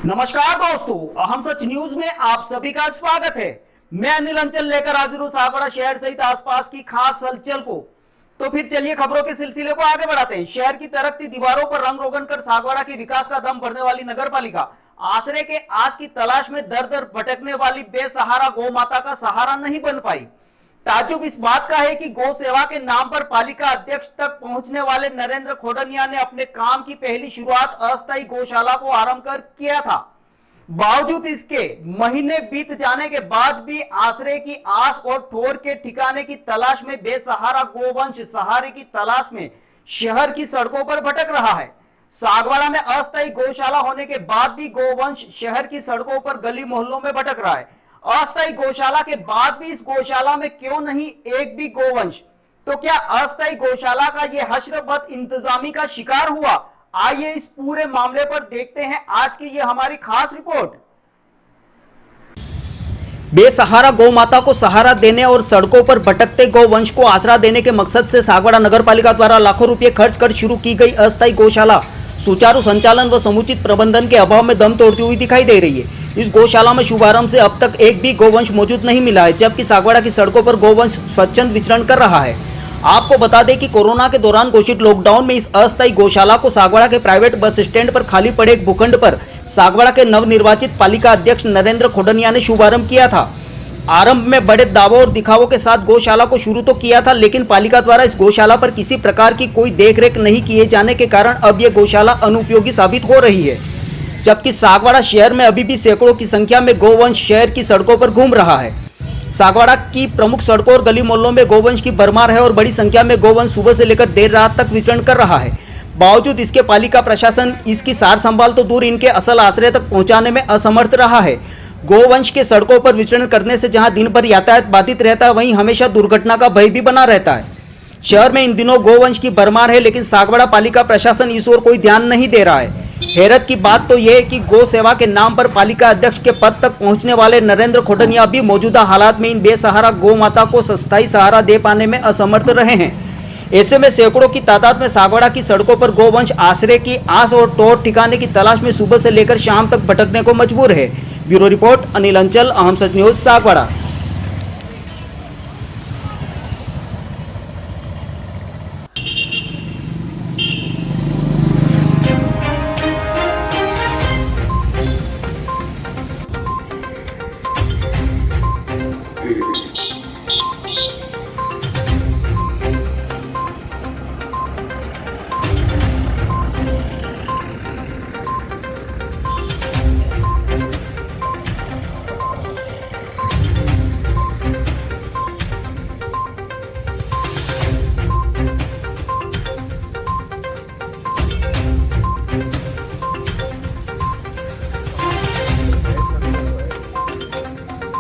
नमस्कार दोस्तों, अहम सच न्यूज में आप सभी का स्वागत है। मैं अनिल अंचल लेकर हाजिर हूं सागवाड़ा शहर सहित आसपास की खास हलचल को। तो फिर चलिए खबरों के सिलसिले को आगे बढ़ाते हैं। शहर की तरक्ती दीवारों पर रंग रोगन कर सागवाड़ा के विकास का दम भरने वाली नगर पालिका आश्रय के आस की तलाश में दर दर भटकने वाली बेसहारा गौ माता का सहारा नहीं बन पाई। ताज्जुब इस बात का है कि गौ सेवा के नाम पर पालिका अध्यक्ष तक पहुंचने वाले नरेंद्र खोडनिया ने अपने काम की पहली शुरुआत अस्थायी गौशाला को आरंभ कर किया था। बावजूद इसके महीने बीत जाने के बाद भी आश्रय की आस और ठोर के ठिकाने की तलाश में बेसहारा गोवंश सहारे की तलाश में शहर की सड़कों पर भटक रहा है। सागवाड़ा में अस्थायी गौशाला होने के बाद भी गोवंश शहर की सड़कों पर गली मोहल्लों में भटक रहा है। अस्थायी गौशाला के बाद भी इस गौशाला में क्यों नहीं एक भी गोवंश? तो क्या अस्थायी गौशाला का ये हश्र-बद इंतजामी का शिकार हुआ? आइए इस पूरे मामले पर देखते हैं आज की ये हमारी खास रिपोर्ट। बेसहारा गौ माता को सहारा देने और सड़कों पर भटकते गौवंश को आसरा देने के मकसद से सागवाड़ा नगर पालिका द्वारा लाखों रुपए खर्च कर शुरू की गई अस्थायी गौशाला सुचारू संचालन व समुचित प्रबंधन के अभाव में दम तोड़ती हुई दिखाई दे रही है। इस गौशाला में शुभारंभ से अब तक एक भी गोवंश मौजूद नहीं मिला है, जबकि सागवाड़ा की सड़कों पर गोवंश स्वच्छंद विचरण कर रहा है। आपको बता दें कि कोरोना के दौरान घोषित लॉकडाउन में इस अस्थायी गौशाला को सागवाड़ा के प्राइवेट बस स्टैंड पर खाली पड़े एक भूखंड पर सागवाड़ा के नवनिर्वाचित पालिका अध्यक्ष नरेंद्र खोडनिया ने शुभारंभ किया था। आरंभ में बड़े दावों और दिखावों के साथ गौशाला को शुरू तो किया था, लेकिन पालिका द्वारा इस गौशाला पर किसी प्रकार की कोई देखरेख नहीं किए जाने के कारण अब यह गौशाला अनुपयोगी साबित हो रही है। जबकि सागवाड़ा शहर में अभी भी सैकड़ों की संख्या में गोवंश शहर की सड़कों पर घूम रहा है। सागवाड़ा की प्रमुख सड़कों और गली मोहल्लों में गोवंश की भरमार है और बड़ी संख्या में गोवंश सुबह से लेकर देर रात तक विचरण कर रहा है। बावजूद इसके पालिका प्रशासन इसकी सार संभाल तो दूर, इनके असल आश्रय तक पहुंचाने में असमर्थ रहा है। गोवंश के सड़कों पर विचरण करने से जहां दिन भर यातायात बाधित रहता है, वहीं हमेशा दुर्घटना का भय भी बना रहता है। शहर में इन दिनों गोवंश की भरमार है, लेकिन सागवाड़ा पालिका प्रशासन इस ओर कोई ध्यान नहीं दे रहा है। हैरत की बात तो यह है कि गौ सेवा के नाम पर पालिका अध्यक्ष के पद तक पहुंचने वाले नरेंद्र खोडनिया भी मौजूदा हालात में इन बेसहारा गौ माता को स्थायी सहारा दे पाने में असमर्थ रहे हैं। ऐसे में सैकड़ों की तादाद में सागवाड़ा की सड़कों पर गोवंश आश्रय की आस और टोर ठिकाने की तलाश में सुबह से लेकर शाम तक भटकने को मजबूर है। ब्यूरो रिपोर्ट अनिल अंचल, अहम सच न्यूज, सागवाड़ा।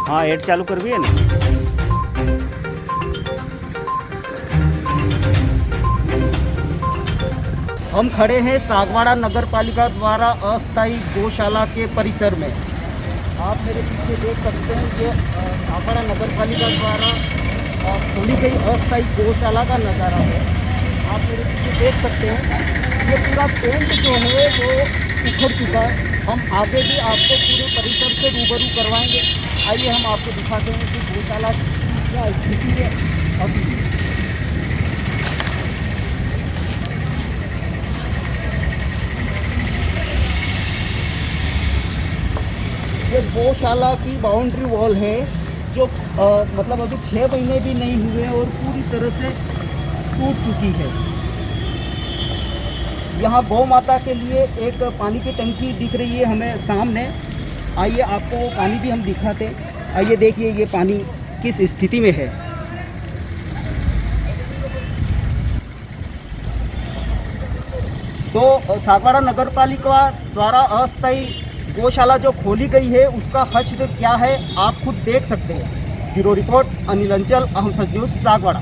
हाँ, एड चालू कर भी है ना। हम खड़े हैं सागवाड़ा नगर पालिका द्वारा अस्थायी गौशाला के परिसर में। आप मेरे पीछे देख सकते हैं कि सागवाड़ा नगर पालिका द्वारा खोली गई अस्थायी गौशाला का नज़ारा है। आप मेरे पीछे देख सकते हैं ये पूरा पेंट जो है वो उखड़ चुका है। हम आगे भी आपको पूरे परिसर से रूबरू करवाएंगे। आइए हम आपको दिखाते हैं कि गौशाला की क्या स्थिति है अभी। ये गौशाला की बाउंड्री वॉल है जो मतलब अभी 6 महीने भी नहीं हुए और पूरी तरह से टूट चुकी है। यहाँ गौ माता के लिए एक पानी की टंकी दिख रही है हमें सामने। आइए आपको वो पानी भी हम दिखाते। आइए देखिए ये पानी किस स्थिति में है। तो सागवाड़ा नगर पालिका द्वारा अस्थायी गौशाला जो खोली गई है उसका हश्र क्या है आप खुद देख सकते हैं। ब्यूरो रिपोर्ट अनिल अंचल, अहम सच न्यूज़, सागवाड़ा।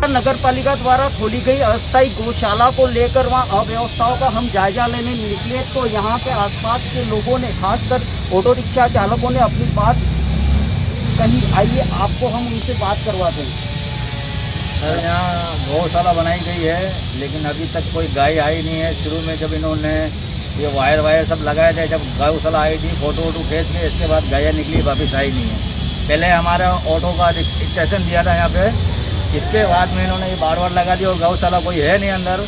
नगर पालिका द्वारा खोली गई अस्थायी गौशाला को लेकर वहां अव्यवस्थाओं का हम जायजा लेने निकले तो यहां पे आसपास के लोगों ने, खासकर ऑटो रिक्शा चालकों ने अपनी बात कही। आइए आपको हम उनसे बात करवा दें। सर, यहाँ गौशाला बनाई गई है लेकिन अभी तक कोई गाय आई नहीं है। शुरू में जब इन्होंने ये वायर सब लगाए थे, जब गौशाला आई थी, फोटो खींच के, इसके बाद गायें निकली, वापस आई नहीं है। पहले हमारा ऑटो का स्टेशन दिया था यहाँ पे, इसके बाद में इन्होंने ये बार लगा दिया और गौशाला कोई है नहीं अंदर।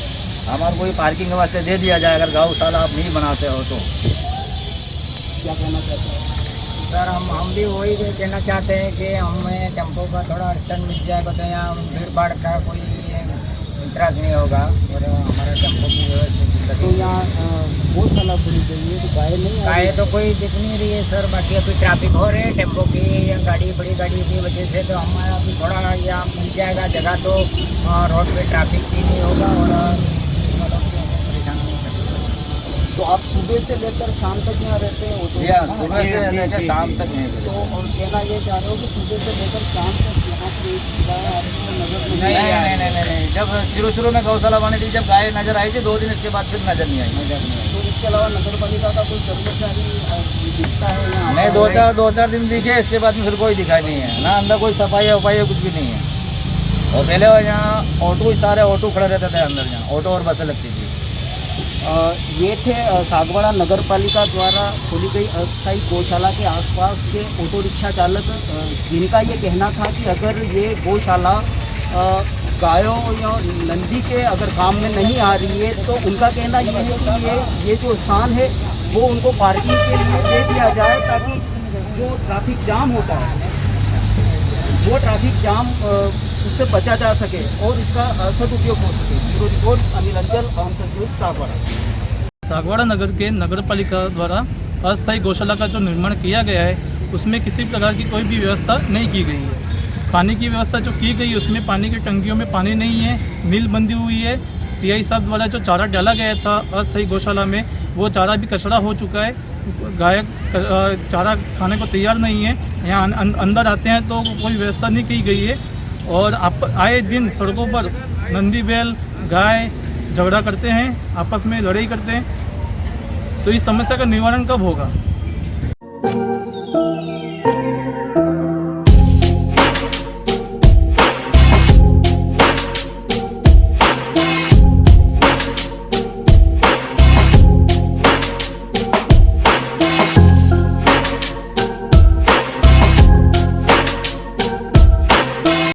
हमारे कोई पार्किंग के वास्ते दे दिया जाए अगर गौशाला आप नहीं बनाते हो तो। क्या कहना चाहते हैं सर? हम भी वही कहना चाहते हैं कि हमें टेम्पो का थोड़ा स्टैंड मिल जाएगा तो यहाँ भीड़ भाड़ का कोई इंतराज नहीं होगा और हमारा टेम्पो की व्यवस्था। तो यहाँ गौशाला खुली गई है तो गाय नहीं गाय तो कोई दिख नहीं रही है सर। बाकी अभी ट्रैफिक हो रहे है टेम्पो की या गाड़ी, बड़ी गाड़ी की वजह से, तो हमारा अभी थोड़ा यहाँ मिल जाएगा जगह तो रोड पे ट्रैफिक भी नहीं होगा और परेशान नहीं करते। तो आप सुबह से लेकर शाम तक यहाँ रहते हैं? सुबह से लेकर शाम तक नहीं। तो और कहना ये चाह रहे हो कि सुबह से लेकर शाम तक यहाँ पे गाय आपको नजर नहीं। जब शुरू में गौशाला बनी थी, जब गाय नजर आई थी 2 दिन, इसके बाद फिर नजर नहीं आई। तो इसके अलावा नगर पालिका का कोई कर्मचारी दिखता है यहाँ? नहीं, 2-4 दिन दिखे, इसके बाद में फिर कोई दिखाई नहीं है ना। अंदर कोई सफाई वफाई कुछ भी नहीं है। और पहले यहाँ ऑटो, सारे ऑटो खड़े रहते थे अंदर, यहाँ ऑटो और बसें लगती थी। ये थे सागवाड़ा नगर पालिका द्वारा खोली गई अस्थायी गौशाला के आसपास के ऑटो रिक्शा चालक, जिनका ये कहना था कि अगर ये गौशाला गायों या नंदी के अगर काम में नहीं आ रही है तो उनका कहना ये है कि ये जो स्थान है वो उनको पार्किंग के लिए दे दिया जाए, ताकि जो ट्रैफिक जाम होता है वो ट्रैफिक जाम उससे बचा जा सके और इसका सदुपयोग हो सके। ब्यूरो रिपोर्ट अनिल अंचल, अहम सच न्यूज़, सागवाड़ा। सागवाड़ा नगर के नगर पालिका द्वारा अस्थायी गौशाला का जो निर्माण किया गया है उसमें किसी प्रकार की कोई भी व्यवस्था नहीं की गई है। पानी की व्यवस्था जो की गई है उसमें पानी की टंकियों में पानी नहीं है, नील बंदी हुई है। सीआई साहब द्वारा जो चारा डाला गया था अस्थायी गौशाला में, वो चारा भी कचरा हो चुका है। गाय चारा खाने को तैयार नहीं है। यहाँ अंदर आते हैं तो कोई व्यवस्था नहीं की गई है और आए दिन सड़कों पर नंदी बैल गाय झगड़ा करते हैं, आपस में लड़ाई करते हैं। तो इस समस्या का निवारण कब होगा?